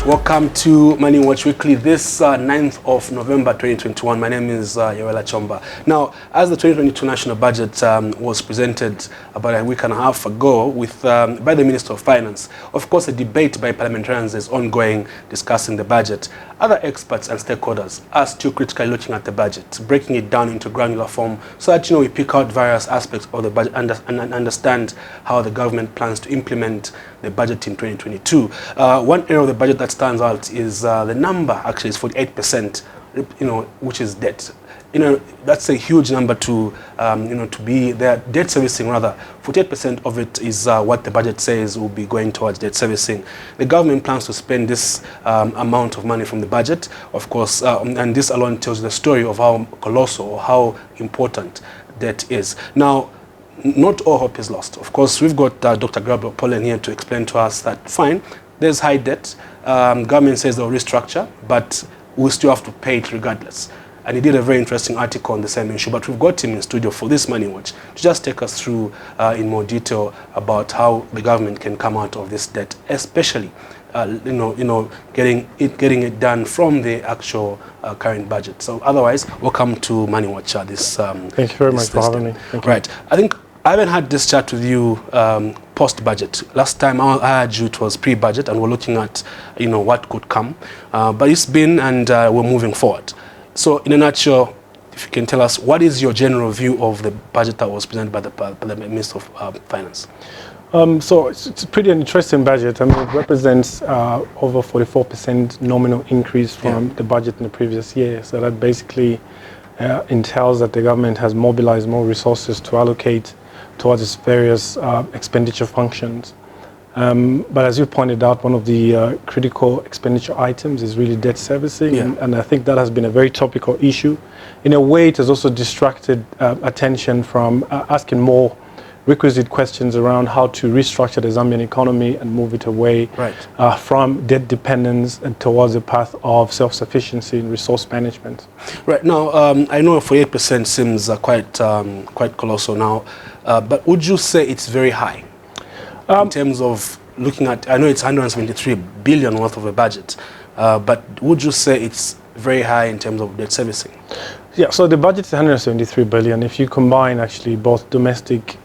Welcome to Money Watch Weekly, this 9th of November 2021. My name is Yawela Chomba. Now, as the 2022 national budget was presented about a week and a half ago by the Minister of Finance, of course, a debate by parliamentarians is ongoing discussing the budget. Other experts and stakeholders are still critically looking at the budget, breaking it down into granular form so that, we pick out various aspects of the budget and understand how the government plans to implement the budget in 2022. One area of the budget that stands out is the number, actually, is 48%, which is debt. That's a huge number to be there. Debt servicing, rather, 48% of it is what the budget says will be going towards debt servicing. The government plans to spend this amount of money from the budget, of course, and this alone tells the story of how colossal or how important debt is. Now, not all hope is lost. Of course, we've got Dr. Gabriel Pollen here to explain to us that, fine, there's high debt. Government says they'll restructure, but we'll still have to pay it regardless. And he did a very interesting article on the same issue, but we've got him in studio for this Money Watch to just take us through in more detail about how the government can come out of this debt, especially getting it done from the actual current budget. So otherwise, welcome to Money Watch. Thank you very much for having me. Thank you. Right. I think I haven't had this chat with you post-budget. Last time I had you, it was pre-budget, and we're looking at what could come. But it's been, and we're moving forward. So in a nutshell, if you can tell us, what is your general view of the budget that was presented by the Minister of Finance? So it's a pretty interesting budget. I mean, it represents over 44% nominal increase from the budget in the previous year. So that basically entails that the government has mobilized more resources to allocate towards its various expenditure functions. But as you pointed out, one of the critical expenditure items is really debt servicing, and I think that has been a very topical issue. In a way, it has also distracted attention from asking more requisite questions around how to restructure the Zambian economy and move it away from debt dependence and towards a path of self-sufficiency in resource management. Right. Now, I know 48% seems quite colossal now, but would you say it's very high? In terms of looking at, I know it's 173 billion worth of a budget, but would you say it's very high in terms of debt servicing? Yeah, so the budget is 173 billion. If you combine actually both domestic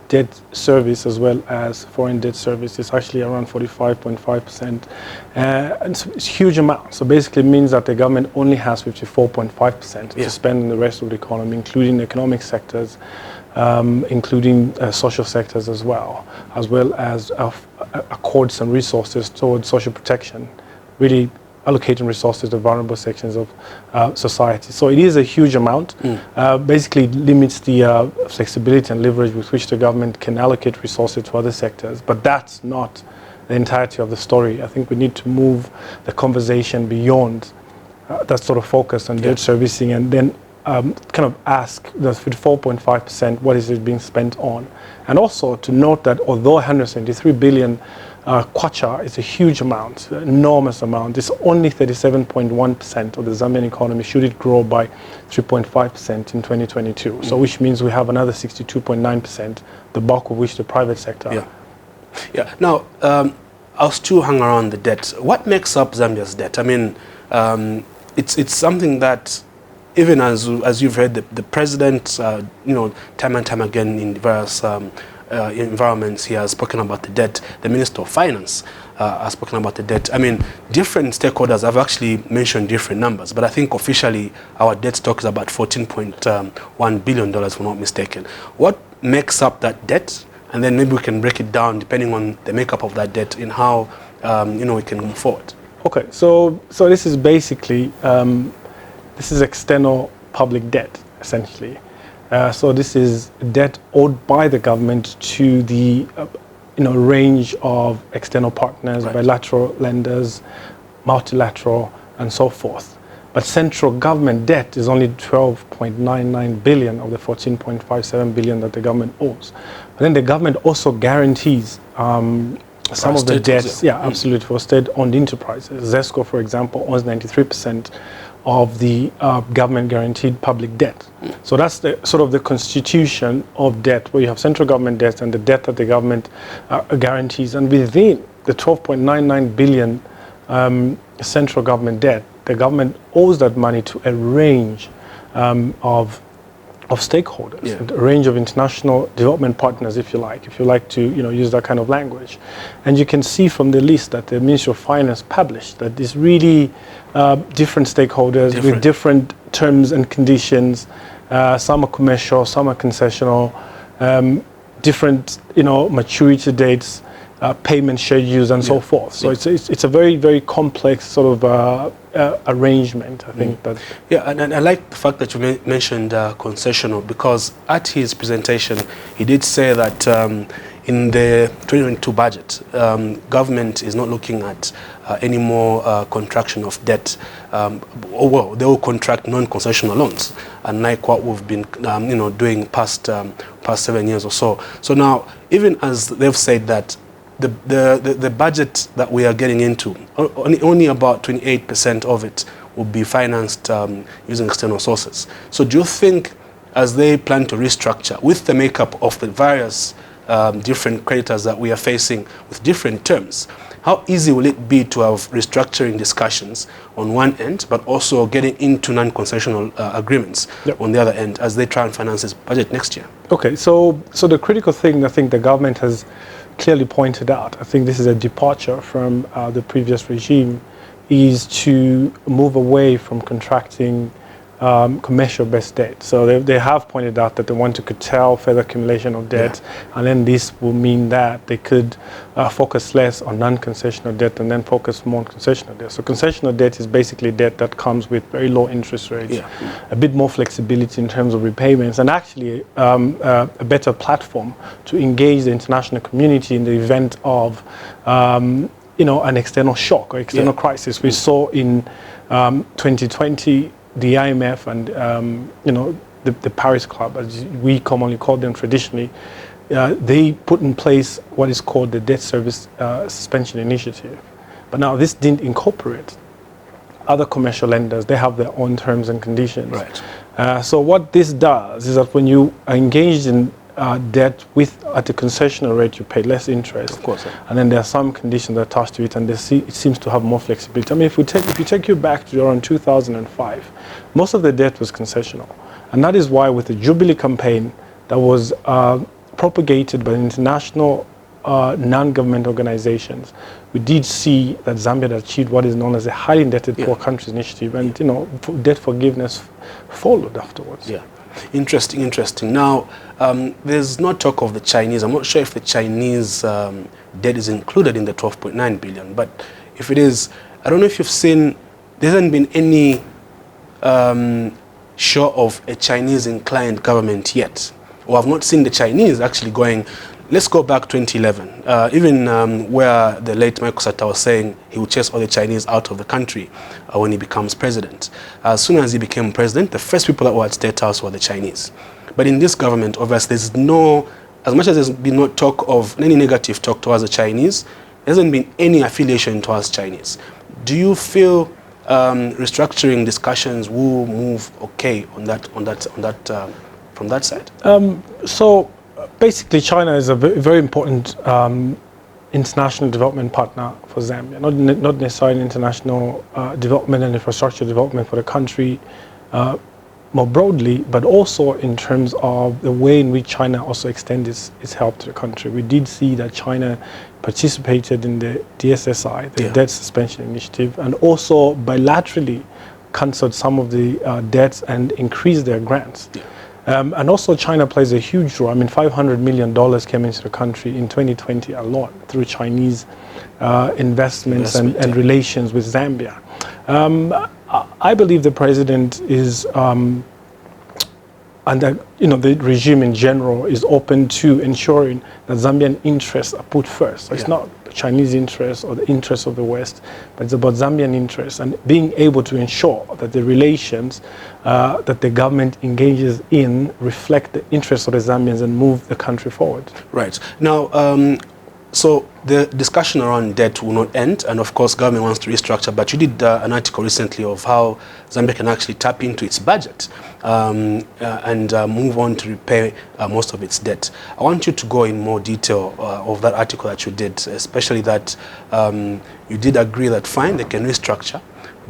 debt service as well as foreign debt service, it's actually around 45.5%. And it's a huge amount. So basically it means that the government only has 54.5% to spend in the rest of the economy, including economic sectors, including social sectors as well as accord some resources towards social protection, really allocating resources to vulnerable sections of society. So it is a huge amount. Basically limits the flexibility and leverage with which the government can allocate resources to other sectors. But that's not the entirety of the story. I think we need to move the conversation beyond that sort of focus on debt servicing, and then kind of ask the 4.5%, what is it being spent on? And also to note that although 173 billion kwacha is a huge amount, enormous amount, it's only 37.1% of the Zambian economy should it grow by 3.5% in 2022. So which means we have another 62.9%, the bulk of which the private sector. Yeah. Now, I'll still hang around the debt. What makes up Zambia's debt? I mean, it's something that, even as you've heard, the president, time and time again in various environments, he has spoken about the debt. The Minister of Finance has spoken about the debt. I mean, different stakeholders have actually mentioned different numbers, but I think officially our debt stock is about $14.1 billion, if I'm not mistaken. What makes up that debt? And then maybe we can break it down depending on the makeup of that debt and how we can move forward. Okay, so this is basically this is external public debt, essentially. So this is debt owed by the government to the range of external partners, bilateral lenders, multilateral, and so forth. But central government debt is only 12.99 billion of the 14.57 billion that the government owes. But then the government also guarantees some of the debts, absolutely, for state-owned enterprises. ZESCO, for example, owns 93% of the government-guaranteed public debt. So that's the sort of the constitution of debt, where you have central government debt and the debt that the government guarantees. And within the 12.99 billion central government debt, the government owes that money to a range of stakeholders, a range of international development partners, if you like to use that kind of language. And you can see from the list that the Ministry of Finance published that there's really different stakeholders with different terms and conditions. Some are commercial, some are concessional, different maturity dates, payment schedules, and so forth. So it's a very, very complex sort of arrangement, I think. That and I like the fact that you mentioned concessional, because at his presentation he did say that in the 2022 budget, government is not looking at any more contraction of debt. Well, they will contract non-concessional loans, unlike what we've been doing past 7 years or so. So now, even as they've said that the budget that we are getting into, only about 28% of it will be financed using external sources. So do you think, as they plan to restructure with the makeup of the various different creditors that we are facing with different terms, how easy will it be to have restructuring discussions on one end, but also getting into non-concessional agreements on the other end as they try and finance this budget next year? Okay, so the critical thing I think the government has clearly pointed out, I think this is a departure from the previous regime, is to move away from contracting commercial-based debt. So they have pointed out that they want to curtail further accumulation of debt, and then this will mean that they could focus less on non-concessional debt and then focus more on concessional debt. So concessional debt is basically debt that comes with very low interest rates, a bit more flexibility in terms of repayments, and actually a better platform to engage the international community in the event of an external shock or external crisis. We saw in 2020 the IMF and the Paris Club, as we commonly call them traditionally, they put in place what is called the Debt Service Suspension Initiative. But now this didn't incorporate other commercial lenders. They have their own terms and conditions. Right. So what this does is that when you are engaged in debt at a concessional rate, you pay less interest. Of course. And then there are some conditions attached to it, and it seems to have more flexibility. I mean, if you take you back to around 2005, most of the debt was concessional. And that is why with the Jubilee campaign that was propagated by international non-government organizations, we did see that Zambia had achieved what is known as a highly indebted poor countries initiative, and debt forgiveness followed afterwards. Interesting. Now, there's no talk of the Chinese. I'm not sure if the Chinese debt is included in the 12.9 billion, but if it is, I don't know if you've seen, there hasn't been any show of a Chinese inclined government yet. Or I've not seen the Chinese actually going, let's go back 2011, even where the late Michael Sata was saying he would chase all the Chinese out of the country when he becomes president. As soon as he became president, the first people that were at State House were the Chinese. But in this government, obviously, there's no, as much as there's been no talk of any negative talk towards the Chinese, there hasn't been any affiliation towards Chinese. Do you feel restructuring discussions will move okay from that side? So basically, China is a very important international development partner for Zambia. Not necessarily international development and infrastructure development for the country more broadly, but also in terms of the way in which China also extends its help to the country. We did see that China participated in the DSSI, the Debt Suspension Initiative, and also bilaterally cancelled some of the debts and increased their grants. And also China plays a huge role. I mean, $500 million came into the country in 2020 alone through Chinese investments and relations with Zambia. I believe the president is, and the regime in general is open to ensuring that Zambian interests are put first. So it's not the Chinese interests or the interests of the West, but it's about Zambian interests and being able to ensure that the relations that the government engages in reflect the interests of the Zambians and move the country forward. Right. Now, So the discussion around debt will not end, and of course government wants to restructure, but you did an article recently of how Zambia can actually tap into its budget and move on to repay most of its debt. I want you to go in more detail of that article that you did, especially that you did agree that fine, they can restructure,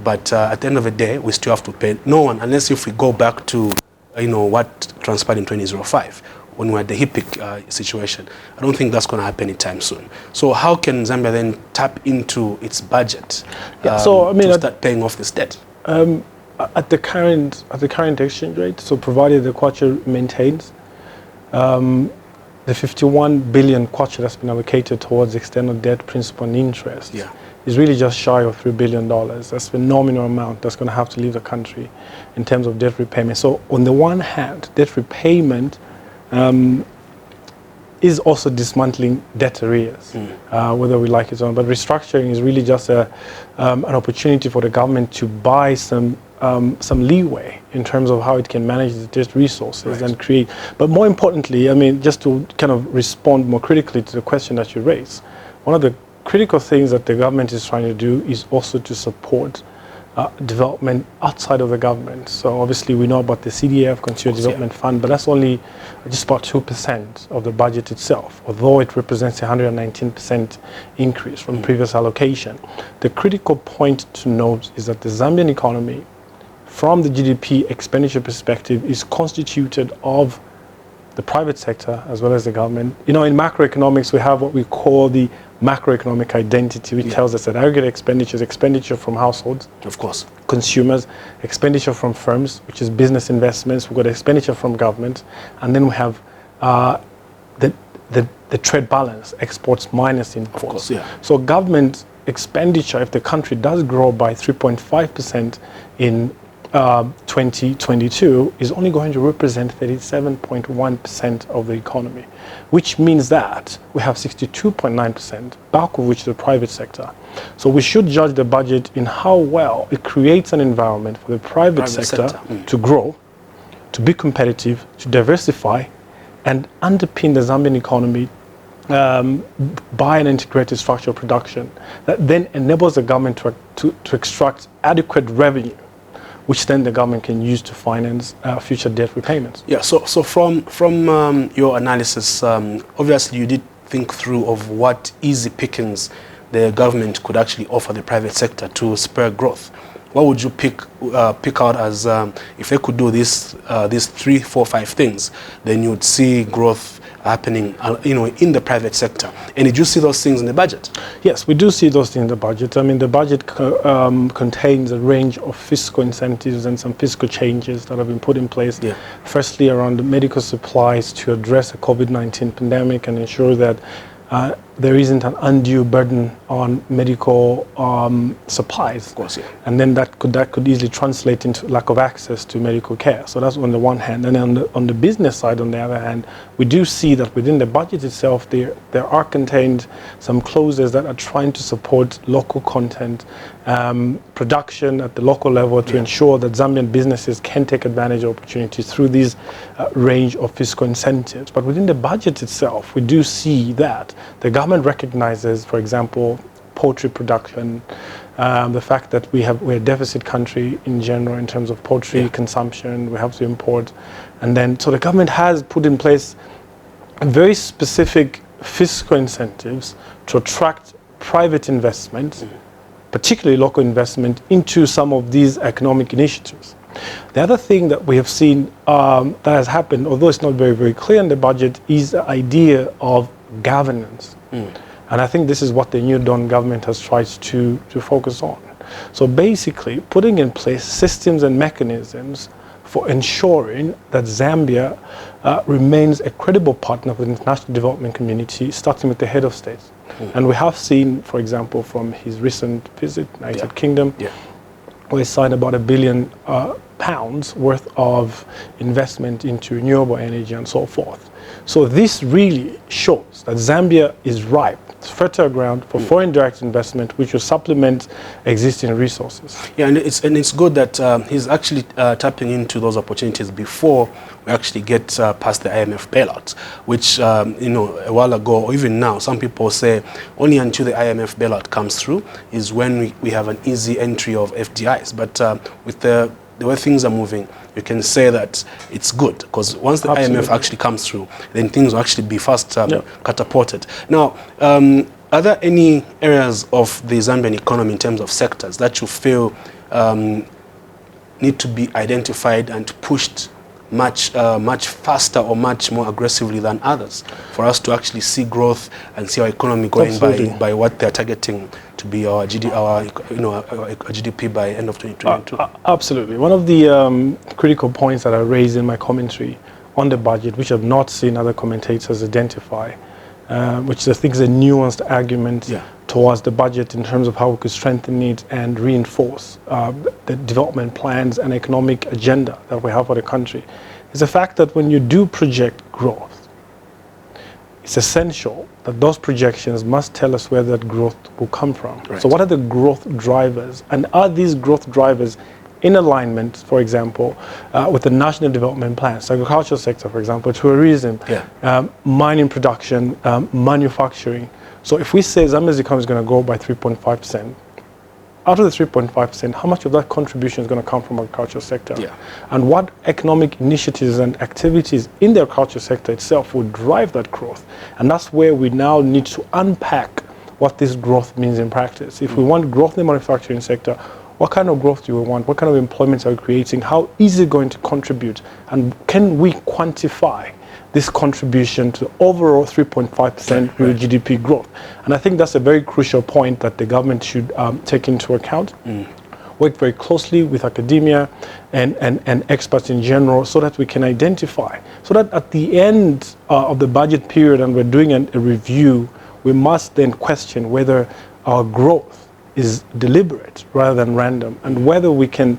but at the end of the day, we still have to pay no one, unless if we go back to what transpired in 2005. When we're at the HIPIC situation. I don't think that's going to happen anytime soon. So how can Zambia then tap into its budget to start paying off this debt? At the current exchange rate, so provided the kwacha maintains, the 51 billion kwacha that's been allocated towards external debt, principal and interest is really just shy of $3 billion. That's the nominal amount that's going to have to leave the country in terms of debt repayment. So on the one hand, debt repayment is also dismantling debt arrears, whether we like it or not. But restructuring is really just an opportunity for the government to buy some leeway in terms of how it can manage the debt resources and create. But more importantly, I mean, just to kind of respond more critically to the question that you raised, one of the critical things that the government is trying to do is also to support development outside of the government. So obviously we know about the CDF, Consumer Development Fund, but that's only just about 2% of the budget itself, although it represents a 119% increase from previous allocation. The critical point to note is that the Zambian economy, from the GDP expenditure perspective, is constituted of the private sector as well as the government. In macroeconomics, we have what we call the macroeconomic identity, which tells us that aggregate expenditure is expenditure from households, of course, consumers, expenditure from firms, which is business investments. We've got expenditure from government, and then we have the trade balance, exports minus imports. Of course, So government expenditure, if the country does grow by 3.5% in 2022, is only going to represent 37.1% of the economy, which means that we have 62.9%, bulk of which the private sector. So we should judge the budget in how well it creates an environment for the private sector to grow, to be competitive, to diversify, and underpin the Zambian economy by an integrated structural production that then enables the government to extract adequate revenue, which then the government can use to finance future debt repayments. Yeah, so from your analysis, obviously you did think through of what easy pickings the government could actually offer the private sector to spur growth. What would you pick out as, if they could do these 3, 4, 5 things, then you would see growth happening, in the private sector. And did you see those things in the budget? Yes, we do see those things in the budget. I mean, the budget contains a range of fiscal incentives and some fiscal changes that have been put in place. Firstly, around the medical supplies to address the COVID-19 pandemic and ensure that there isn't an undue burden on medical supplies. Of course, And then that could easily translate into lack of access to medical care. So that's on the one hand. And then on the business side, on the other hand, we do see that within the budget itself, there are contained some clauses that are trying to support local content production at the local level to ensure that Zambian businesses can take advantage of opportunities through these range of fiscal incentives. But within the budget itself, we do see that the government recognizes, for example, poultry production, the fact that we're a deficit country in general in terms of poultry consumption, we have to import. And then, so the government has put in place very specific fiscal incentives to attract private investment, particularly local investment, into some of these economic initiatives. The other thing that we have seen that has happened, although it's not very, very clear in the budget, is the idea of governance. And I think this is what the New Dawn government has tried to focus on. So basically, putting in place systems and mechanisms for ensuring that Zambia remains a credible partner with the international development community, starting with the head of state. And we have seen, for example, from his recent visit, United Kingdom, where he signed about £1 billion worth of investment into renewable energy and so forth. So this really shows that Zambia is ripe. It's fertile ground for foreign direct investment, which will supplement existing resources. Yeah, and it's good that he's actually tapping into those opportunities before we actually get past the IMF bailout, which a while ago or even now, some people say only until the IMF bailout comes through is when we have an easy entry of FDIs. But with the way things are moving, you can say that it's good, because once the IMF actually comes through, then things will actually be fast catapulted. Now, are there any areas of the Zambian economy in terms of sectors that you feel need to be identified and pushed much much faster or much more aggressively than others for us to actually see growth and see our economy going by what they're targeting to be our GDP by end of 2022? Absolutely. One of the critical points that I raised in my commentary on the budget, which I've not seen other commentators identify, which I think is a nuanced argument towards the budget in terms of how we could strengthen it and reinforce the development plans and economic agenda that we have for the country, is the fact that when you do project growth, it's essential that those projections must tell us where that growth will come from. Right. So what are the growth drivers? And are these growth drivers in alignment, for example, with the national development plans, agricultural sector, for example, tourism, mining production, manufacturing. So if we say Zambia's economy is going to grow by 3.5%, out of the 3.5%, how much of that contribution is going to come from agricultural sector? Yeah. And what economic initiatives and activities in the agricultural sector itself will drive that growth? And that's where we now need to unpack what this growth means in practice. If we want growth in the manufacturing sector, what kind of growth do we want? What kind of employment are we creating? How is it going to contribute? And can we quantify this contribution to overall 3.5% real GDP growth? And I think that's a very crucial point that the government should take into account. Work very closely with academia and experts in general so that we can identify, so that at the end of the budget period and we're doing a review, we must then question whether our growth is deliberate rather than random, and whether we can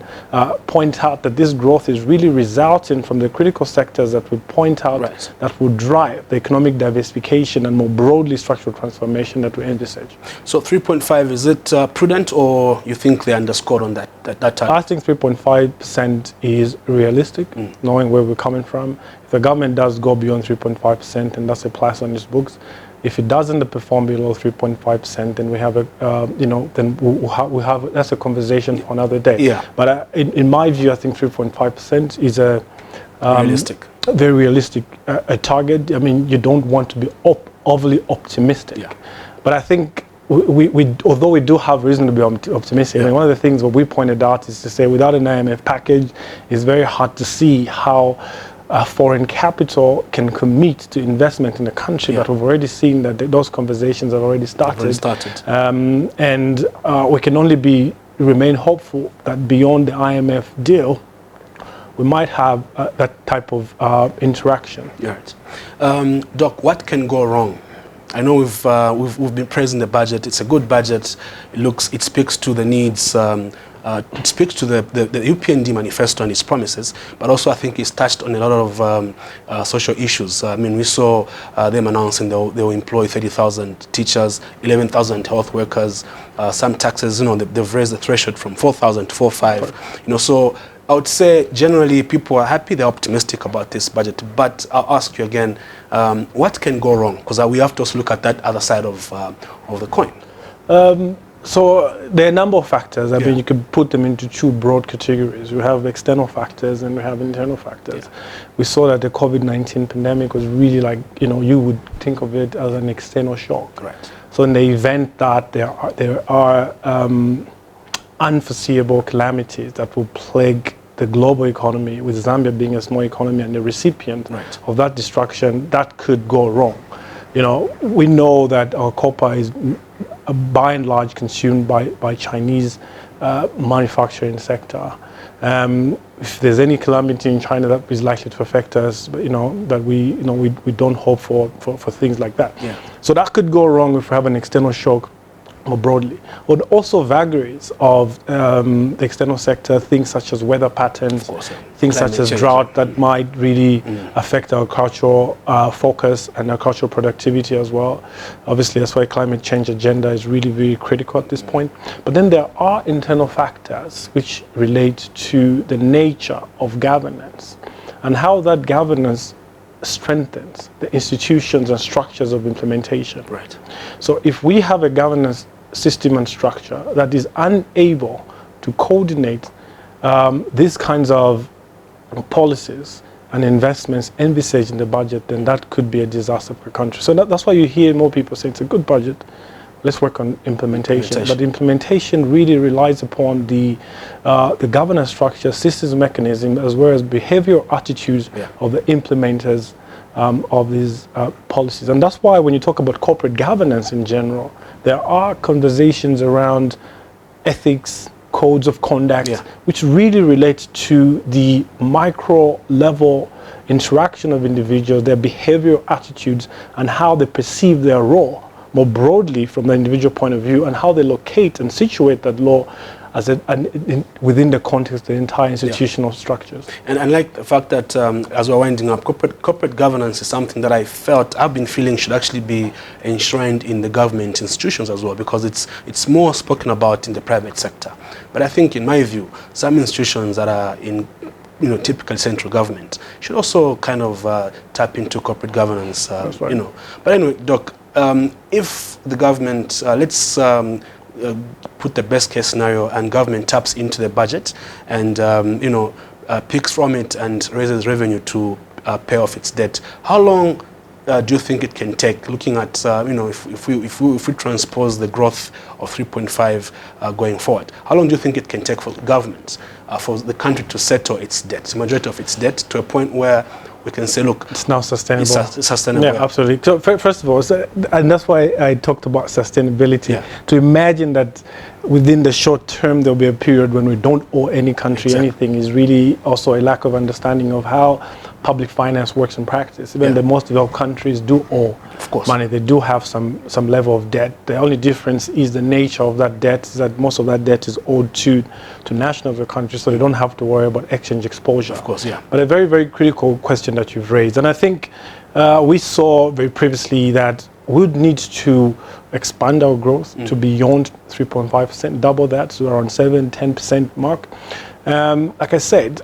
point out that this growth is really resulting from the critical sectors that we point out that will drive the economic diversification and more broadly structural transformation that we envisage. So 3.5, is it prudent, or you think they underscored on that target? I think 3.5% is realistic, knowing where we're coming from. If the government does go beyond 3.5%, and that's a plus on its books, if it doesn't perform below 3.5%, then we have then we have that's a conversation for another day. Yeah. But in my view, I think 3.5% is a very realistic target. I mean, you don't want to be overly optimistic. Yeah. But I think although we do have reason to be optimistic, and one of the things that we pointed out is to say without an IMF package, it's very hard to see how foreign capital can commit to investment in the country, but we've already seen that those conversations have already started. And we can only remain hopeful that beyond the IMF deal, we might have that type of interaction. Right. Doc, what can go wrong? I know we've been praising the budget. It's a good budget. It speaks to the needs. It speaks to the UPND manifesto and its promises, but also I think it's touched on a lot of social issues. I mean, we saw them announcing they will employ 30,000 teachers, 11,000 health workers, some taxes. They've raised the threshold from 4,000 to 4,500. So I would say generally people are happy, they're optimistic about this budget. But I'll ask you again, what can go wrong? Because we have to also look at that other side of the coin. So there are a number of factors. I mean, you could put them into two broad categories. We have external factors and we have internal factors. We saw that the COVID-19 pandemic was really like, you would think of it as an external shock. Right. So in the event that there are unforeseeable calamities that will plague the global economy, with Zambia being a small economy and the recipient of that destruction, that could go wrong. We know that our copper is by and large consumed by Chinese manufacturing sector. If there's any calamity in China that is likely to affect us, that we don't hope for things like that. Yeah. So that could go wrong if we have an external shock more broadly, but also vagaries of the external sector, things such as weather patterns, course, yeah. things Climate such as change, drought that might really affect our cultural focus and our cultural productivity as well. Obviously, that's why climate change agenda is really, really critical at this point. But then there are internal factors which relate to the nature of governance and how that governance strengthens the institutions and structures of implementation. Right. So if we have a governance system and structure that is unable to coordinate these kinds of policies and investments envisaged in the budget, then that could be a disaster for a country. So that's why you hear more people say it's a good budget, let's work on implementation. But implementation really relies upon the governance structure, systems mechanism, as well as behavioral attitudes of the implementers of these policies. And that's why when you talk about corporate governance in general, there are conversations around ethics, codes of conduct, which really relate to the micro level interaction of individuals, their behavioral attitudes, and how they perceive their role more broadly from the individual point of view, and how they locate and situate that law as within the context of the entire institutional structures. And I like the fact that as we're winding up, corporate governance is something that I've been feeling should actually be enshrined in the government institutions as well, because it's more spoken about in the private sector. But I think, in my view, some institutions that are in typical central government should also kind of tap into corporate governance. That's right. But anyway, Doc, if the government, let's put the best case scenario, and government taps into the budget and picks from it and raises revenue to pay off its debt, how long do you think it can take, looking at if we transpose the growth of 3.5 going forward, how long do you think it can take for governments, for the country to settle its debt, the majority of its debt, to a point where we can say, look, it's now sustainable. It's sustainable. Yeah, absolutely. So first of all, and that's why I talked about sustainability. Yeah. To imagine that within the short term there'll be a period when we don't owe any country anything is really also a lack of understanding of how public finance works in practice. Even the most developed countries do owe money. They do have some level of debt. The only difference is the nature of that debt, is that most of that debt is owed to nationals of the country, so they don't have to worry about exchange exposure. Of course, yeah. But a very, very critical question that you've raised. And I think we saw very previously that we would need to expand our growth to beyond 3.5%, double that to around 7-10% mark. Like I said,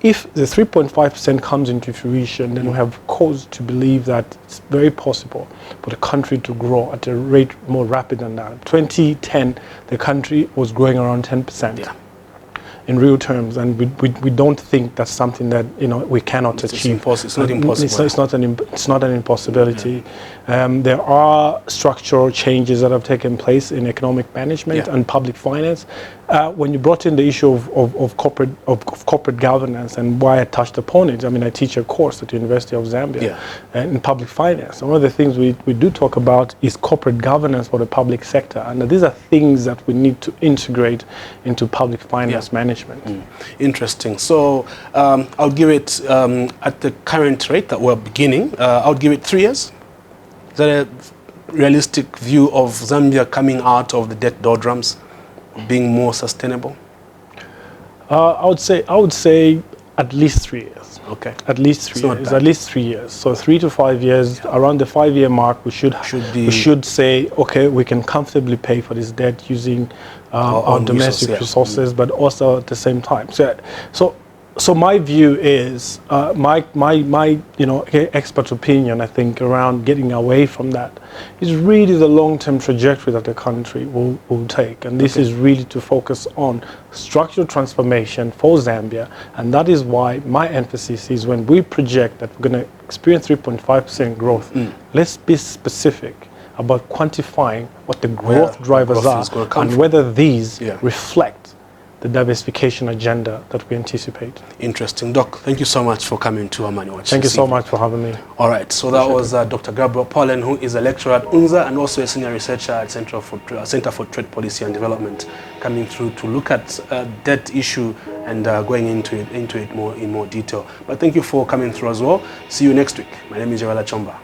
if the 3.5% comes into fruition, then we have cause to believe that it's very possible for the country to grow at a rate more rapid than that. 2010, the country was growing around 10%. In real terms, and we don't think that's something that we cannot achieve. It's not impossible. It's not an impossibility. There are structural changes that have taken place in economic management and public finance. When you brought in the issue of corporate governance, and why I touched upon it, I mean, I teach a course at the University of Zambia in public finance. And one of the things we do talk about is corporate governance for the public sector, and these are things that we need to integrate into public finance management. Interesting. So I'll give it, at the current rate that we're beginning, I'll give it 3 years. Is that a realistic view of Zambia coming out of the debt doldrums, being more sustainable? I would say at least 3 years. Okay. At least 3 years. At least 3 years. So 3 to 5 years. Around the 5-year mark, we should say, okay, we can comfortably pay for this debt using our domestic resources, but also at the same time. So my view is my expert opinion, I think, around getting away from that is really the long-term trajectory that the country will take, and this is really to focus on structural transformation for Zambia, and that is why my emphasis is, when we project that we're going to experience 3.5% growth, let's be specific about quantifying what the growth drivers are and whether these reflect the diversification agenda that we anticipate. Interesting. Doc, thank you so much for coming to Amani Watch. Thank you so much for having me. All right, so that was Dr. Gabriel Paulen, who is a lecturer at UNZA and also a senior researcher at Center for Trade Policy and Development, coming through to look at debt issue and going into it in more detail. But thank you for coming through as well. See you next week. My name is Yoela Chomba.